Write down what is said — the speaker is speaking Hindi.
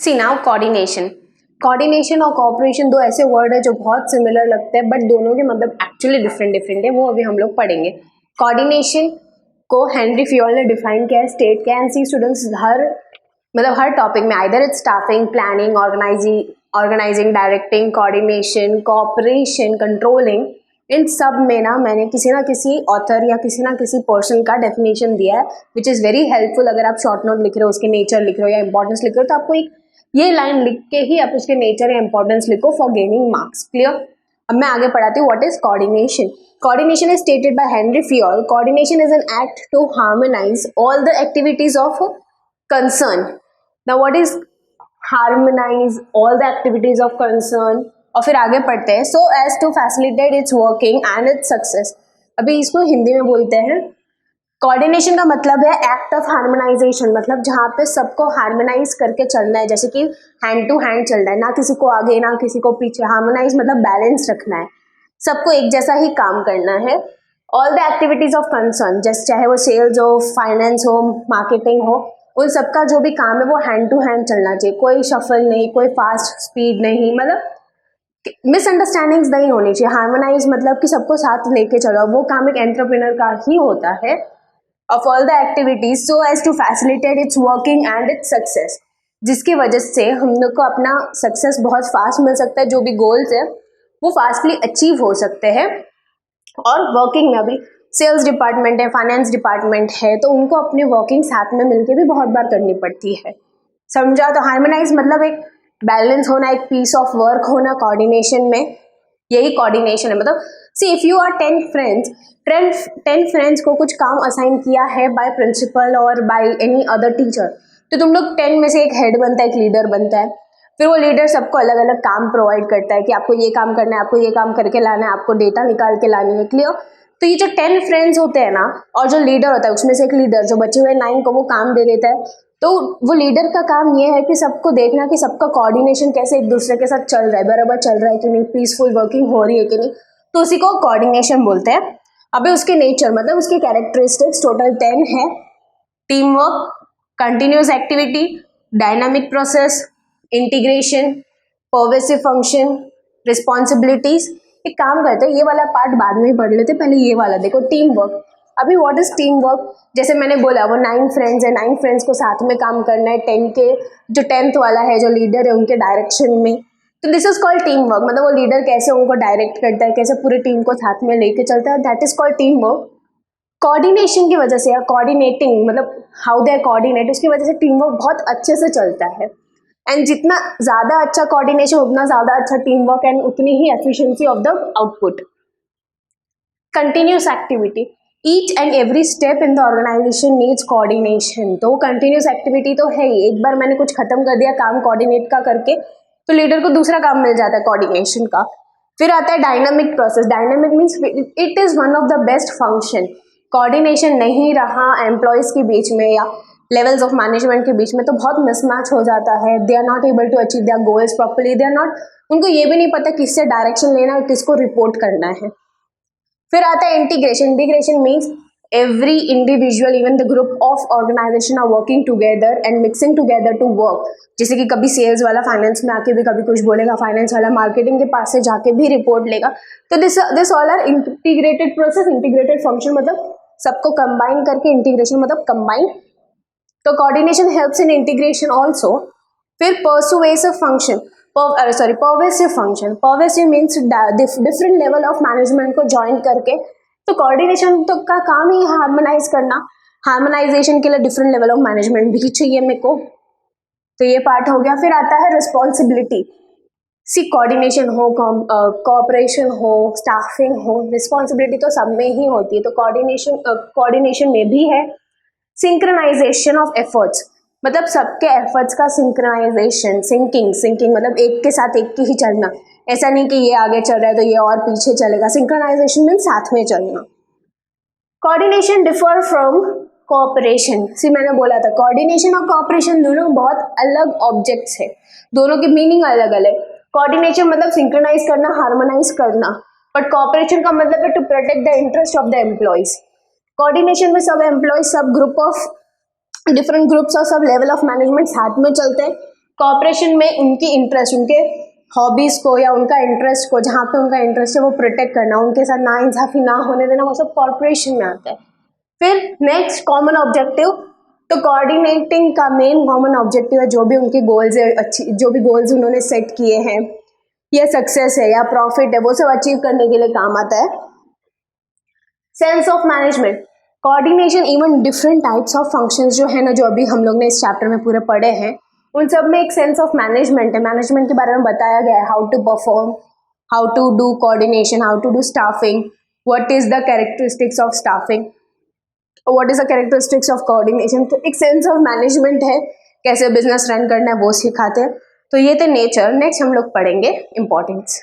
सी नाउ कोऑर्डिनेशन। कोऑर्डिनेशन और कोऑपरेशन दो ऐसे वर्ड है जो बहुत सिमिलर लगते हैं बट दोनों के मतलब एक्चुअली डिफरेंट है, वो अभी हम लोग पढ़ेंगे। कोऑर्डिनेशन को हेनरी फ्योल ने डिफाइन किया है, स्टेट किया, एंड सी स्टूडेंट्स हर टॉपिक में either it's staffing, planning, organising, directing, coordination, cooperation, controlling, इन सब में ना मैंने किसी ना किसी ऑथर या किसी ना किसी पर्सन का डेफिनेशन दिया है विच इज़ वेरी हेल्पफुल। अगर आप शॉर्ट नोट लिख रहे हो, उसके नेचर लिख रहे हो या इंपॉर्टेंस लिख रहे हो, तो आपको एक ये लाइन लिख के ही आप उसके नेचर या इंपॉर्टेंस लिखो फॉर गेनिंग मार्क्स। क्लियर? अब मैं आगे पढ़ाती हूँ what is coordination. Coordination is stated by Henry Fayol. Coordination is an act to harmonize all the activities of concern. Now what is harmonize all the activities of concern, और फिर आगे पढ़ते हैं so as to facilitate its working and its success. अभी इसको हिंदी में बोलते हैं। कोऑर्डिनेशन का मतलब है एक्ट ऑफ हार्मोनाइजेशन, मतलब जहाँ पे सबको हार्मोनाइज करके चलना है, जैसे कि हैंड टू हैंड चलना है, ना किसी को आगे ना किसी को पीछे। हार्मोनाइज मतलब बैलेंस रखना है, सबको एक जैसा ही काम करना है। All the activities of concern, जैसे चाहे वो सेल्स हो, फाइनेंस हो, मार्केटिंग हो, उन सबका जो भी काम है वो हैंड टू हैंड चलना चाहिए। कोई शफल नहीं, कोई फास्ट स्पीड नहीं, मतलब मिसअंडरस्टैंडिंग्स नहीं होनी चाहिए। हार्मोनाइज मतलब कि सबको साथ लेके चलो, वो काम एक एंटरप्रेन्योर का ही होता है। Of all the activities so as to facilitate its working and its success, जिसकी वजह से हम लोग को अपना सक्सेस बहुत फास्ट मिल सकता है। जो भी गोल्स है वो फास्टली अचीव हो सकते हैं। और वर्किंग में अभी सेल्स डिपार्टमेंट है, फाइनेंस डिपार्टमेंट है, तो उनको अपनी वर्किंग साथ में मिलकर भी बहुत बार करनी पड़ती है। समझा? तो हार्मोनाइज मतलब एक बैलेंस होना, एक पीस ऑफ वर्क होना कोऑर्डिनेशन में, यही कोऑर्डिनेशन है। मतलब see if you are 10 friends को कुछ काम असाइन किया है बाय प्रिंसिपल और बाय एनी अदर टीचर, तो तुम लोग 10 में से एक हेड बनता है, एक लीडर बनता है। फिर वो लीडर सबको अलग अलग काम प्रोवाइड करता है कि आपको ये काम करना है, आपको ये काम करके लाना है, आपको डेटा निकाल के लानी है। क्लियर? तो ये जो 10 फ्रेंड्स होते हैं ना, और जो लीडर होता है उसमें से एक लीडर जो बचे हुए 9 को वो काम दे देता है, तो वो लीडर का काम ये है कि सबको देखना कि सबका कोऑर्डिनेशन कैसे एक दूसरे के साथ चल रहा है, बराबर चल रहा है कि नहीं, पीसफुल वर्किंग हो रही है कि नहीं, तो उसी को कोऑर्डिनेशन बोलते हैं। अभी उसके नेचर मतलब उसके कैरेक्टरिस्टिक्स टोटल 10 है। Team work, continuous activity, dynamic process, integration, pervasive function, responsibilities. एक काम करते हैं, ये वाला पार्ट बाद में ही पढ़ लेते, पहले ये वाला देखो, टीम वर्क। अभी व्हाट इज टीम वर्क? जैसे मैंने बोला वो 9 फ्रेंड्स है, 9 फ्रेंड्स को साथ में काम करना है, 10 के जो 10th वाला है जो लीडर है उनके डायरेक्शन में, तो this is called team work. मतलब वो लीडर कैसे उनको डायरेक्ट करता है, कैसे पूरी टीम को साथ में लेके चलता है, that is called team work. Coordination की वजह से या कोऑर्डिनेटिंग मतलब हाउ दे कोऑर्डिनेट, उसकी वजह से टीम वर्क बहुत अच्छे से चलता है। एंड जितना ज़्यादा अच्छा कोऑर्डिनेशन उतना ज़्यादा अच्छा टीम वर्क एंड उतनी ही efficiency of the output. Continuous activity, each and every step in the organisation needs coordination. तो कंटिन्यूस एक्टिविटी तो है ही, एक बार मैंने कुछ खत्म कर दिया काम कोऑर्डिनेट का करके, तो लीडर को दूसरा काम मिल जाता है कोऑर्डिनेशन का। फिर आता है dynamic process. Dynamic means it is one of the best function. Coordination नहीं रहा एम्प्लॉयज़ के बीच में या लेवल्स ऑफ मैनेजमेंट के बीच में तो बहुत मिसमैच हो जाता है। They are not able to achieve their goals properly. They are not, उनको ये भी नहीं पता किससे डायरेक्शन लेना है, किसको रिपोर्ट करना है। फिर आता है integration. Integration means every individual even the group of organization are working together and mixing together to work. जैसे कि कभी सेल्स वाला फाइनेंस में आके भी कभी कुछ बोलेगा, फाइनेंस वाला मार्केटिंग के पास से जाके भी रिपोर्ट लेगा। तो this all are integrated process, integrated function, मतलब सबको कंबाइन करके इंटीग्रेशन मतलब कंबाइन। तो coordination helps in integration also. फिर persuasive function, pervasive function. Pervasive means different level of management को ज्वाइन करके, तो कोऑर्डिनेशन तो का काम ही हार्मोनाइज करना। हार्मोनाइजेशन के लिए डिफरेंट लेवल ऑफ मैनेजमेंट भी चाहिए मेरे को, तो ये पार्ट हो गया। फिर आता है रिस्पॉन्सिबिलिटी। सी कोऑर्डिनेशन हो, कोऑपरेशन हो, स्टाफिंग हो, रिस्पॉन्सिबिलिटी तो सब में ही होती है। तो कोऑर्डिनेशन में भी है सिंक्रोनाइजेशन ऑफ एफर्ट्स, मतलब सबके एफर्ट्स का सिंक्रोनाइजेशन। सिंकिंग मतलब एक के साथ एक की ही चलना, ऐसा नहीं कि ये आगे चल रहा है तो ये और पीछे चलेगा। सिंक्रोनाइजेशन मीन साथ में चलना। Coordination differ from cooperation. See मैंने बोला था कोऑर्डिनेशन और कोऑपरेशन दोनों बहुत अलग ऑब्जेक्ट्स है, दोनों की मीनिंग अलग अलग। कोऑर्डिनेशन मतलब सिंक्रोनाइज करना, हार्मोनाइज करना, बट कोऑपरेशन का मतलब है to protect the interest of the employees. Coordination में सब एम्प्लॉयज, सब ग्रुप ऑफ डिफरेंट ग्रुप्स और सब लेवल ऑफ मैनेजमेंट साथ में चलते हैं, कॉपरेशन में उनकी इंटरेस्ट, उनके हॉबीज को या उनका इंटरेस्ट को, जहाँ पे उनका इंटरेस्ट है वो प्रोटेक्ट करना, उनके साथ नाइंसाफी ना होने देना, वो सब कॉर्पोरेशन में आता है। फिर नेक्स्ट कॉमन ऑब्जेक्टिव, तो कोऑर्डिनेटिंग का मेन कॉमन ऑब्जेक्टिव है जो भी उनके गोल्स है, जो भी गोल्स उन्होंने सेट किए हैं, या सक्सेस है या प्रॉफिट है, वो सब अचीव करने के लिए काम आता है। Sense of management, coordination even different types of functions जो है ना, जो अभी हम लोग ने इस चैप्टर में पूरे पढ़े हैं, उन सब में एक सेंस ऑफ मैनेजमेंट है। मैनेजमेंट के बारे में बताया गया है, how to perform, how to do coordination, how to do staffing, what is the characteristics of staffing, what is the characteristics of coordination. तो एक सेंस ऑफ मैनेजमेंट है, कैसे बिजनेस रन करना है वो सिखाते हैं। तो ये थे नेचर। नेक्स्ट हम लोग पढ़ेंगे इम्पोर्टेंस।